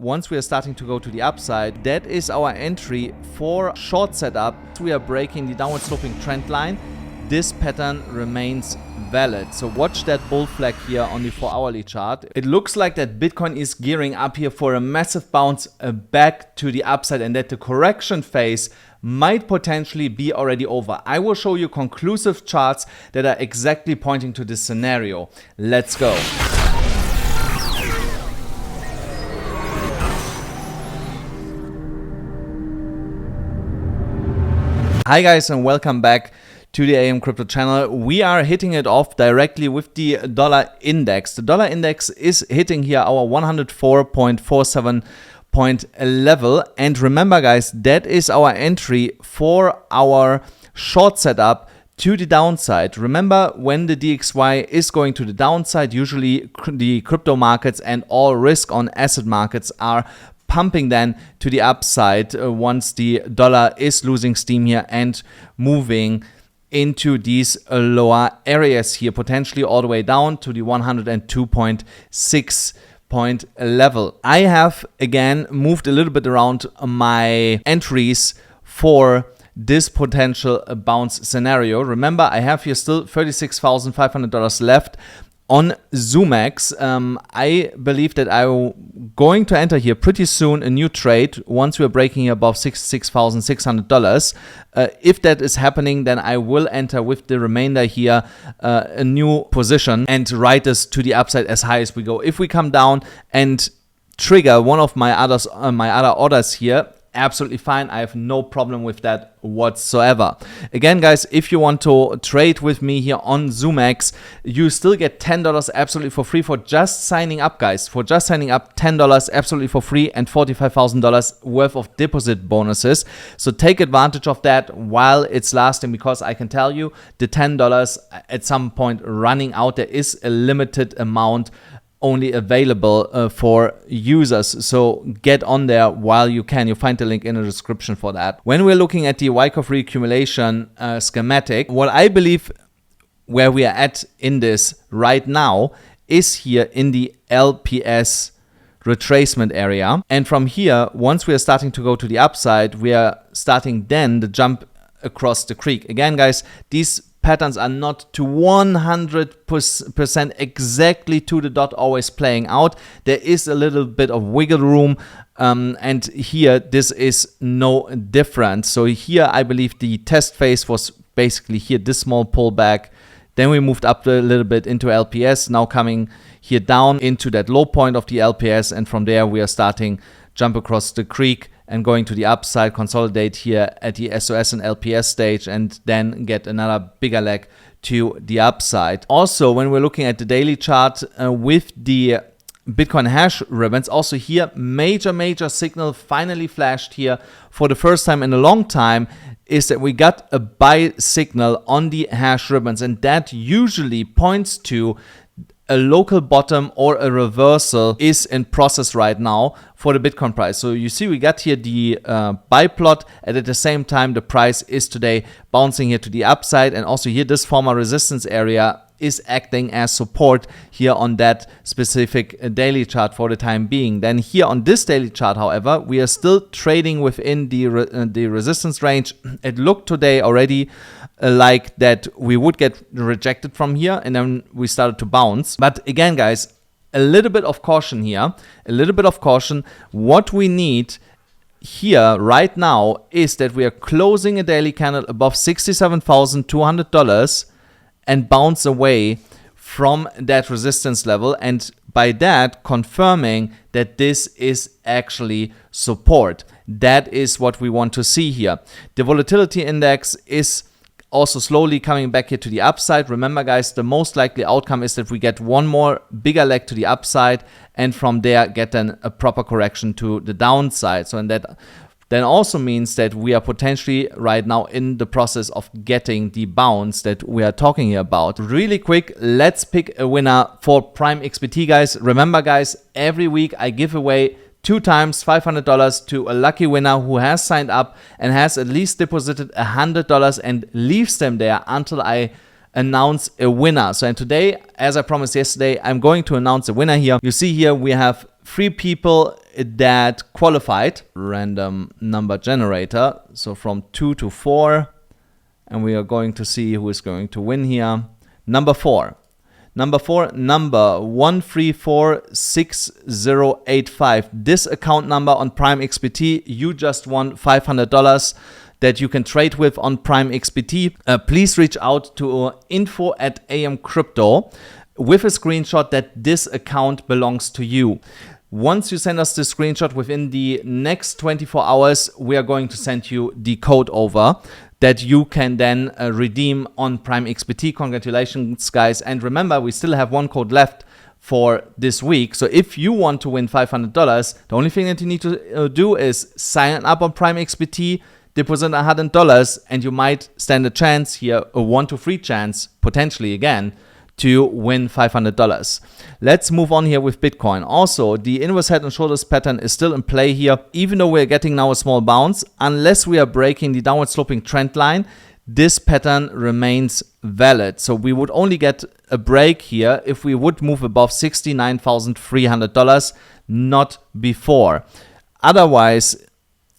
once we are starting to go to the upside, that is our entry for short setup. We are breaking the downward sloping trend line. This pattern remains valid. So watch that bull flag here on the 4-hourly chart. It looks like that Bitcoin is gearing up here for a massive bounce back to the upside, and that the correction phase might potentially be already over. I will show you conclusive charts that are exactly pointing to this scenario. Let's go. Hi guys, and welcome back to the AMCrypto channel. We are hitting it off directly with the dollar index. The dollar index is hitting here our 104.47 point level, and remember guys, that is our entry for our short setup to the downside. Remember, when the DXY is going to the downside, usually the crypto markets and all risk on asset markets are pumping then to the upside once the dollar is losing steam here and moving into these lower areas here, potentially all the way down to the 102.6 point level. I have again moved a little bit around my entries for this potential bounce scenario. Remember, I have here still $36,500 left on ZoomX. I believe that I'm going to enter here pretty soon a new trade once we're breaking above $66,600. If that is happening, then I will enter with the remainder here a new position and ride this to the upside as high as we go. If we come down and trigger one of my other orders here, absolutely fine. I have no problem with that whatsoever. Again guys, if you want to trade with me here on ZoomX, you still get $10 absolutely for free for just signing up, guys. For just signing up, $10 absolutely for free and $45,000 worth of deposit bonuses. So take advantage of that while it's lasting, because I can tell you the $10 at some point running out. There is a limited amount only available for users, so get on there while you can. You find the link in the description for that. When we're looking at the Wyckoff reaccumulation schematic, what I believe where we are at in this right now is here in the LPS retracement area, and from here, once we are starting to go to the upside, we are starting then the jump across the creek. Again guys, these patterns are not to 100% exactly to the dot always playing out. There is a little bit of wiggle room, and here this is no different. So here I believe the test phase was basically here, this small pullback. Then we moved up a little bit into LPS, now coming here down into that low point of the LPS, and from there we are starting jump across the creek and going to the upside, consolidate here at the SOS and LPS stage, and then get another bigger leg to the upside. Also, when we're looking at the daily chart with the Bitcoin hash ribbons, also here major signal finally flashed here for the first time in a long time, is that we got a buy signal on the hash ribbons, and that usually points to a local bottom or a reversal is in process right now for the Bitcoin price. So you see we got here the buy plot, and at the same time the price is today bouncing here to the upside, and also here this former resistance area is acting as support here on that specific daily chart for the time being. Then here on this daily chart, however, we are still trading within the resistance range. It looked today already like that we would get rejected from here, and then we started to bounce. But again guys, a little bit of caution here, a little bit of caution. What we need here right now is that we are closing a daily candle above $67,200 and bounce away from that resistance level, and by that confirming that this is actually support. That is what we want to see here. The volatility index is also slowly coming back here to the upside. Remember guys, the most likely outcome is that we get one more bigger leg to the upside, and from there get then a proper correction to the downside. So, and that then also means that we are potentially right now in the process of getting the bounce that we are talking here about. Really quick, let's pick a winner for Prime XBT, guys. Remember guys, every week I give away 2 times $500 to a lucky winner who has signed up and has at least deposited $100 and leaves them there until I announce a winner. So and today, as I promised yesterday, I'm going to announce a winner here. You see here we have 3 people that qualified, random number generator, so from 2 to 4, and we are going to see who is going to win here. Number 1346085. This account number on Prime XBT, you just won $500 that you can trade with on Prime XBT. Please reach out to info@AMCrypto with a screenshot that this account belongs to you. Once you send us the screenshot within the next 24 hours, we are going to send you the code over that you can then redeem on Prime XBT. Congratulations, guys. And remember, we still have 1 code left for this week. So if you want to win $500, the only thing that you need to do is sign up on Prime XBT, deposit $100, and you might stand a chance here, a 1 to 3 chance, potentially again, to win $500. Let's move on here with Bitcoin. Also, the inverse head and shoulders pattern is still in play here, even though we're getting now a small bounce. Unless we are breaking the downward sloping trend line, this pattern remains valid. So we would only get a break here if we would move above $69,300, not before. Otherwise,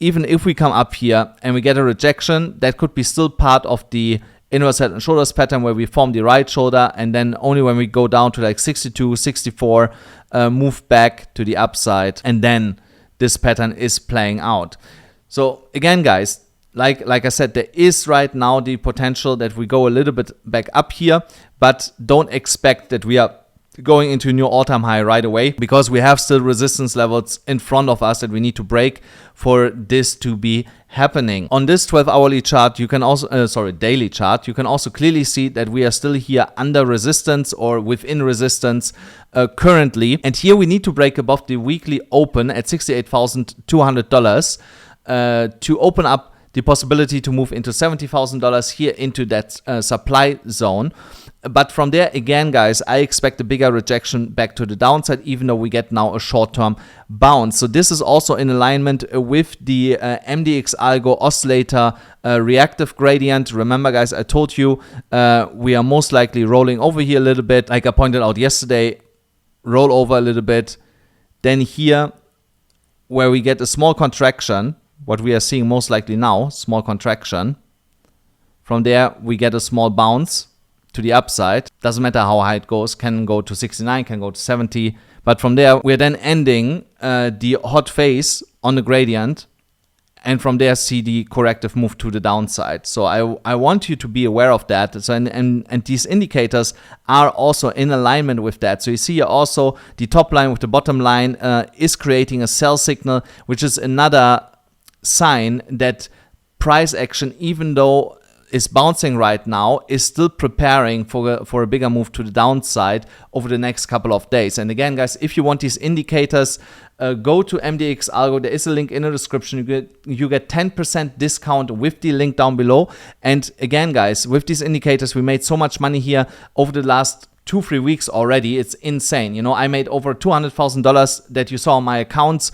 even if we come up here and we get a rejection, that could be still part of the inverse head and shoulders pattern where we form the right shoulder, and then only when we go down to like 62, 64, move back to the upside, and then this pattern is playing out. So again, guys, like I said, there is right now the potential that we go a little bit back up here, but don't expect that we are going into a new all-time high right away, because we have still resistance levels in front of us that we need to break for this to be happening. On this 12-hourly chart, you can also, daily chart, you can also clearly see that we are still here under resistance or within resistance currently. And here we need to break above the weekly open at $68,200 to open up the possibility to move into $70,000 here into that supply zone. But from there, again, guys, I expect a bigger rejection back to the downside, even though we get now a short-term bounce. So this is also in alignment with the MDX Algo Oscillator reactive gradient. Remember, guys, I told you we are most likely rolling over here a little bit. Like I pointed out yesterday, roll over a little bit. Then here, where we get a small contraction, what we are seeing most likely now, small contraction. From there, we get a small bounce to the upside. Doesn't matter how high it goes, can go to 69, can go to 70. But from there, we're then ending the hot phase on the gradient, and from there see the corrective move to the downside. So I want you to be aware of that. So and these indicators are also in alignment with that. So you see here also the top line with the bottom line is creating a sell signal, which is another sign that price action, even though is bouncing right now, is still preparing for a bigger move to the downside over the next couple of days. And again, guys, if you want these indicators, go to MDX Algo. There is a link in the description. You get 10% discount with the link down below. And again, guys, with these indicators, we made so much money here over the last 2-3 weeks already. It's insane. You know, I made over $200,000 that you saw on my accounts.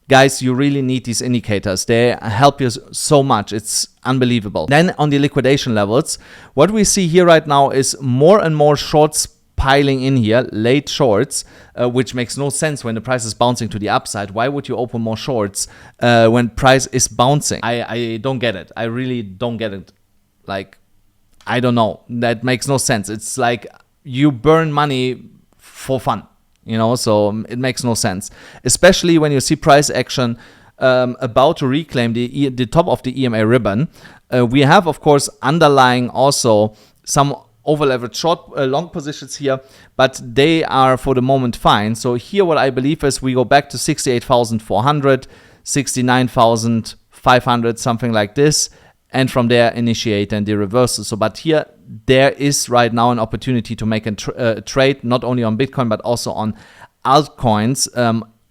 Guys, you really need these indicators. They help you so much. It's unbelievable. Then on the liquidation levels, what we see here right now is more and more shorts piling in here, late shorts, which makes no sense when the price is bouncing to the upside. Why would you open more shorts when price is bouncing? I don't get it. I really don't get it. Like, I don't know. That makes no sense. It's like you burn money for fun. You know, so it makes no sense, especially when you see price action about to reclaim the top of the EMA ribbon. We have, of course, underlying also some over-leveraged long positions here, but they are for the moment fine. So here what I believe is we go back to 68,400, 69,500, something like this, and from there initiate and the reversal. So, but here there is right now an opportunity to make a trade, not only on Bitcoin, but also on altcoins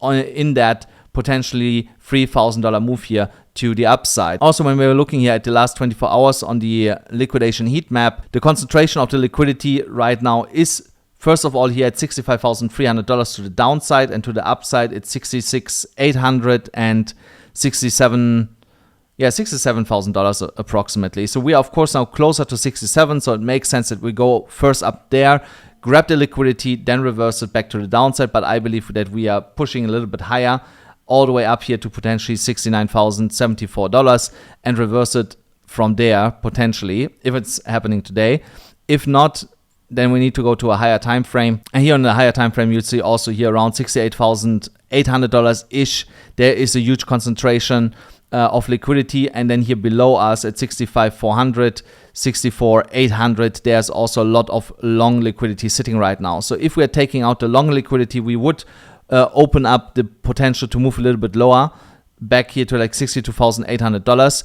in that potentially $3,000 move here to the upside. Also, when we were looking here at the last 24 hours on the liquidation heat map, the concentration of the liquidity right now is, first of all, here at $65,300 to the downside, and to the upside it's $66,800 and $67,000 approximately. So we are, of course, now closer to 67, so it makes sense that we go first up there, grab the liquidity, then reverse it back to the downside. But I believe that we are pushing a little bit higher, all the way up here to potentially $69,074 and reverse it from there potentially if it's happening today. If not, then we need to go to a higher time frame. And here on the higher time frame, you'd see also here around $68,800 ish. There is a huge concentration of liquidity, and then here below us at 65,400, 64,800, there's also a lot of long liquidity sitting right now. So if we're taking out the long liquidity, we would open up the potential to move a little bit lower, back here to like $62,800.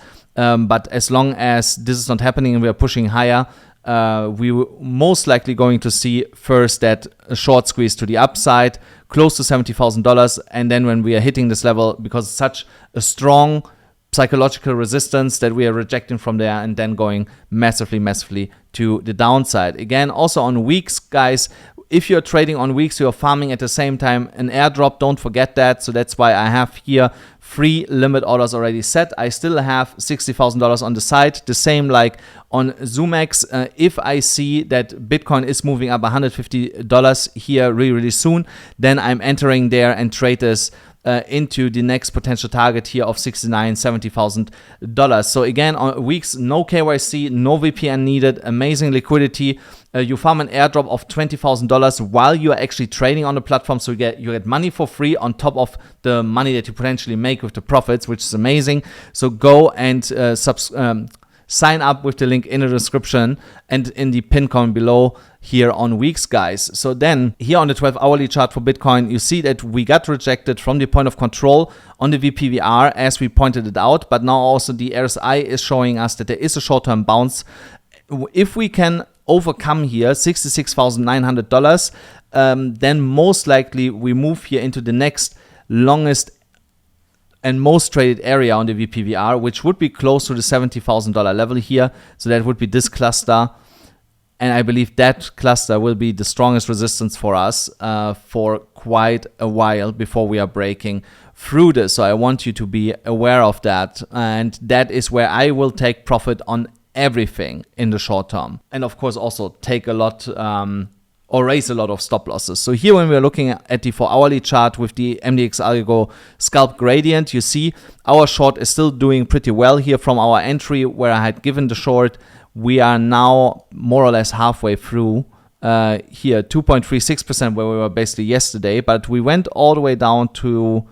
But as long as this is not happening and we are pushing higher, we were most likely going to see first that a short squeeze to the upside, close to $70,000. And then when we are hitting this level, because it's such a strong psychological resistance, that we are rejecting from there and then going massively to the downside. Again, also on weeks, guys, if you're trading on weeks, you're farming at the same time an airdrop. Don't forget that. So that's why I have here 3 limit orders already set. I still have $60,000 on the side. The same like on Zumex. If I see that Bitcoin is moving up $150 here really soon, then I'm entering there and trade this into the next potential target here of $69,000-$70,000. So again, on weeks, no KYC, no VPN needed, amazing liquidity. You farm an airdrop of $20,000 while you are actually trading on the platform. So you get money for free on top of the money that you potentially make with the profits, which is amazing. So go and sign up with the link in the description and in the pin comment below here on weeks, guys. So then here on the 12-hourly chart for Bitcoin, you see that we got rejected from the point of control on the VPVR as we pointed it out, but now also the RSI is showing us that there is a short-term bounce. If we can overcome here $66,900, then most likely we move here into the next longest and most traded area on the VPVR, which would be close to the $70,000 level here. So that would be this cluster. And I believe that cluster will be the strongest resistance for us for quite a while before we are breaking through this. So I want you to be aware of that. And that is where I will take profit on everything in the short term. And of course also take a lot or raise a lot of stop losses. So here when we're looking at the 4-hourly chart with the MDX Algo scalp gradient, you see our short is still doing pretty well here from our entry where I had given the short. We are now more or less halfway through here, 2.36% where we were basically yesterday, but we went all the way down to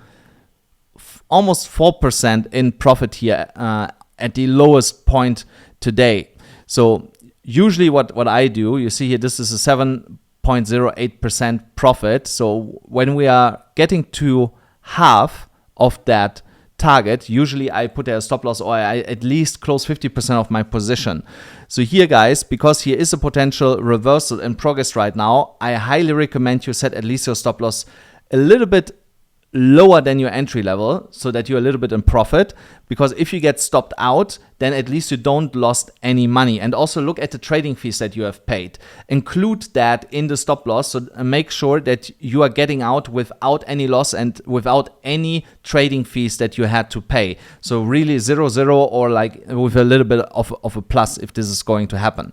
almost 4% in profit here at the lowest point today. So usually what I do, you see here, this is a 7.08% profit. So when we are getting to half of that target, usually I put a stop loss or I at least close 50% of my position. So here, guys, because here is a potential reversal in progress right now, I highly recommend you set at least your stop loss a little bit lower than your entry level so that you're a little bit in profit, because if you get stopped out, then at least you don't lost any money. And also look at the trading fees that you have paid. Include that in the stop loss, so make sure that you are getting out without any loss and without any trading fees that you had to pay. So really 0-0 or like with a little bit of a plus if this is going to happen.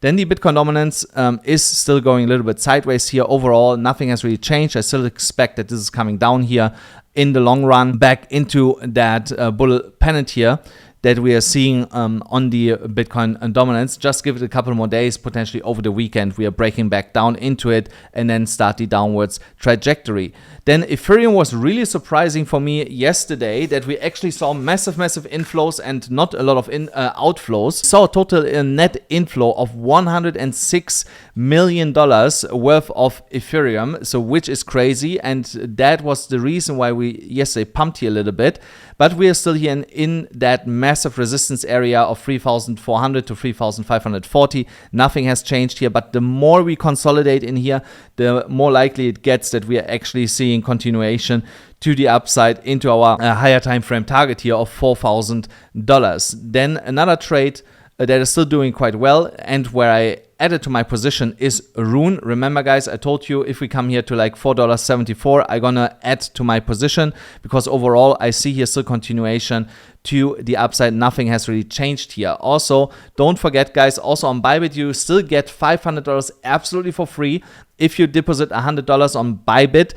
Then the Bitcoin dominance is still going a little bit sideways here. Overall, nothing has really changed. I still expect that this is coming down here in the long run, back into that bull pennant here that we are seeing on the Bitcoin dominance. Just give it a couple more days, potentially over the weekend, we are breaking back down into it and then start the downwards trajectory. Then Ethereum was really surprising for me yesterday that we actually saw massive inflows and not a lot of outflows. Saw a total net inflow of $106 million worth of Ethereum, so which is crazy, and that was the reason why we yesterday pumped here a little bit. But we are still here in that massive resistance area of 3,400 to 3,540. Nothing has changed here, but the more we consolidate in here, the more likely it gets that we are actually seeing continuation to the upside into our higher time frame target here of $4,000. Then another trade that is still doing quite well, and where I added to my position is Rune. Remember guys, I told you if we come here to like $4.74, I'm gonna add to my position, because overall I see here still continuation to the upside. Nothing has really changed here. Also, don't forget guys, also on Bybit you still get $500 absolutely for free. If you deposit $100 on Bybit,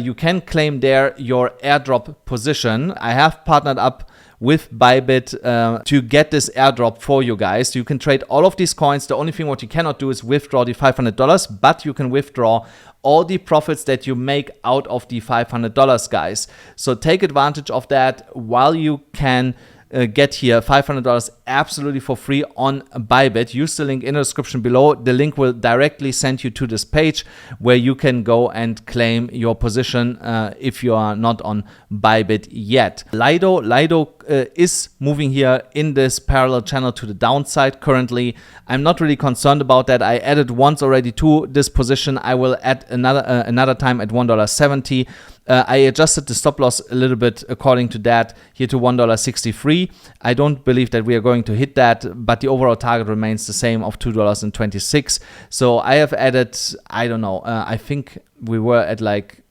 you can claim there your airdrop position. I have partnered up with Bybit to get this airdrop for you guys. You can trade all of these coins. The only thing what you cannot do is withdraw the $500, but you can withdraw all the profits that you make out of the $500, guys. So take advantage of that while you can. Get here $500 absolutely for free on Bybit. Use the link in the description below. The link will directly send you to this page where you can go and claim your position if you are not on Bybit yet. Lido is moving here in this parallel channel to the downside currently. I'm not really concerned about that. I added once already to this position. I will add another time at $1.70. I adjusted the stop loss a little bit according to that here to $1.63. I don't believe that we are going to hit that, but the overall target remains the same of $2.26. So I have added, I don't know, I think we were at like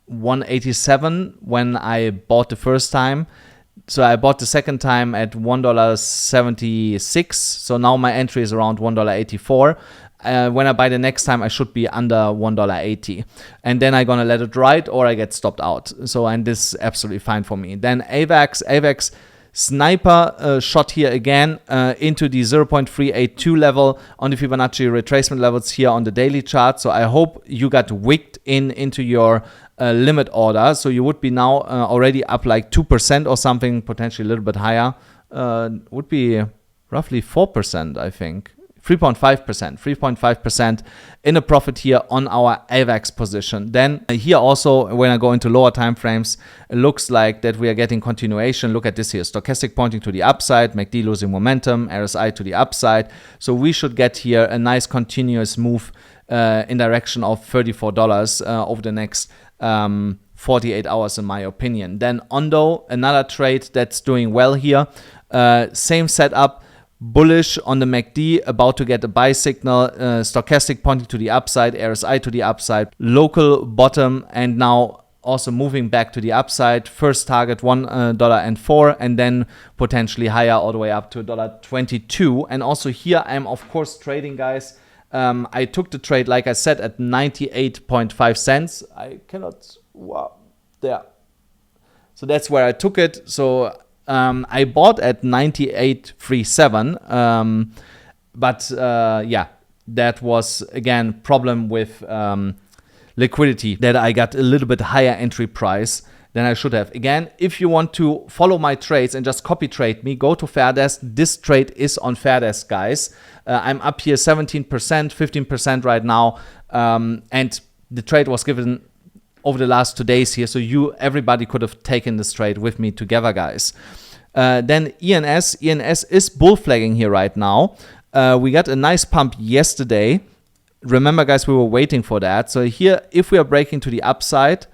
187 when I bought the first time. So I bought the second time at $1.76. So now my entry is around $1.84. When I buy the next time, I should be under $1.80. And then I'm going to let it ride or I get stopped out. So, and this is absolutely fine for me. Then AVAX sniper shot here again into the 0.382 level on the Fibonacci retracement levels here on the daily chart. So I hope you got wicked into your limit order. So you would be now already up like 2% or something, potentially a little bit higher. Would be roughly 4%, I think. 3.5% in a profit here on our AVAX position. Then here also, when I go into lower time frames, it looks like that we are getting continuation. Look at this here, stochastic pointing to the upside, MACD losing momentum, RSI to the upside. So we should get here a nice continuous move in direction of $34 over the next 48 hours in my opinion. Then Ondo, another trade that's doing well here. Same setup. Bullish on the MACD, about to get a buy signal, stochastic pointing to the upside, RSI to the upside, local bottom, and now also moving back to the upside. First target $1.04, and then potentially higher all the way up to $1.22. And also here I'm of course trading, guys. I took the trade, like I said, at 98.5 cents. I cannot, wow, there. So that's where I took it. So I bought at 98.37, but yeah, that was again problem with liquidity, that I got a little bit higher entry price than I should have. Again, if you want to follow my trades and just copy trade me, go to Fairdesk. This trade is on Fairdesk, guys. I'm up here 17%, 15% right now, and the trade was given over the last 2 days here, so everybody could have taken this trade with me together, guys. Then ENS is bull flagging here right now. We got a nice pump yesterday. Remember, guys, we were waiting for that. So here, if we are breaking to the upside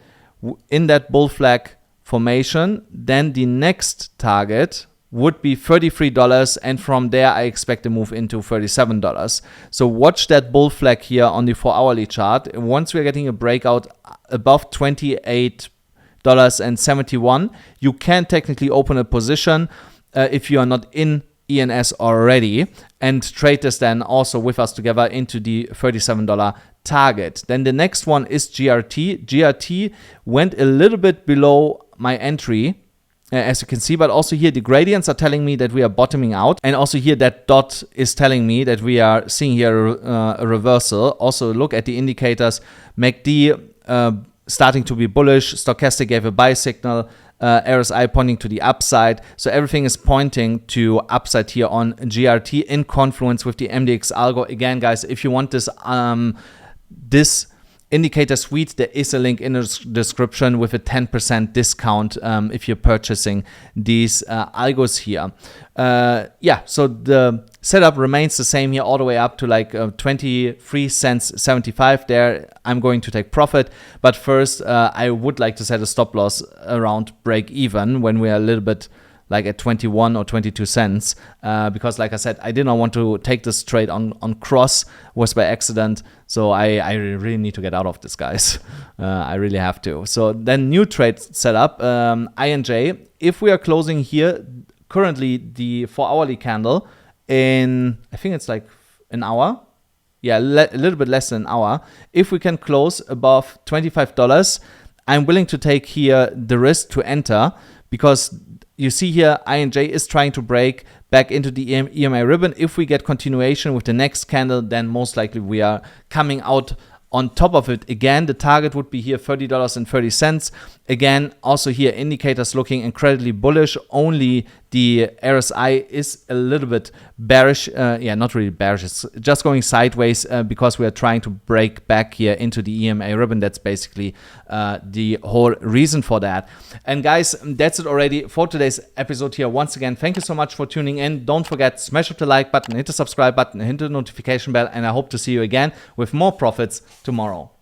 in that bull flag formation, then the next target would be $33, and from there I expect a move into $37. So watch that bull flag here on the 4-hourly chart. Once we're getting a breakout above $28.71, you can technically open a position if you are not in ENS already, and trade this then also with us together into the $37 target. Then the next one is GRT. GRT went a little bit below my entry, as you can see, but also here the gradients are telling me that we are bottoming out, and also here that dot is telling me that we are seeing here a reversal. Also look at the indicators. MACD starting to be bullish, stochastic gave a buy signal, RSI pointing to the upside. So everything is pointing to upside here on GRT in confluence with the MDX algo. Again, guys, if you want this this indicator suite, there is a link in the description with a 10% discount if you're purchasing these algos here. Yeah, so the setup remains the same here all the way up to like 23 cents 75 there. I'm going to take profit, but first I would like to set a stop loss around break even when we are a little bit like at 21 or 22 cents, because like I said, I did not want to take this trade on cross, was by accident. So I really need to get out of this, guys. I really have to. So then new trade set up, INJ. If we are closing here, currently the 4-hourly candle in, I think it's like an hour. Yeah, a little bit less than an hour. If we can close above $25, I'm willing to take here the risk to enter, because you see here INJ is trying to break back into the EMA ribbon. If we get continuation with the next candle, then most likely we are coming out on top of it again. The target would be here $30.30. Again, also here indicators looking incredibly bullish. Only the RSI is a little bit bearish. Yeah, not really bearish. It's just going sideways because we are trying to break back here into the EMA ribbon. That's basically the whole reason for that. And guys, that's it already for today's episode here. Once again, thank you so much for tuning in. Don't forget, smash up the like button, hit the subscribe button, hit the notification bell, and I hope to see you again with more profits tomorrow.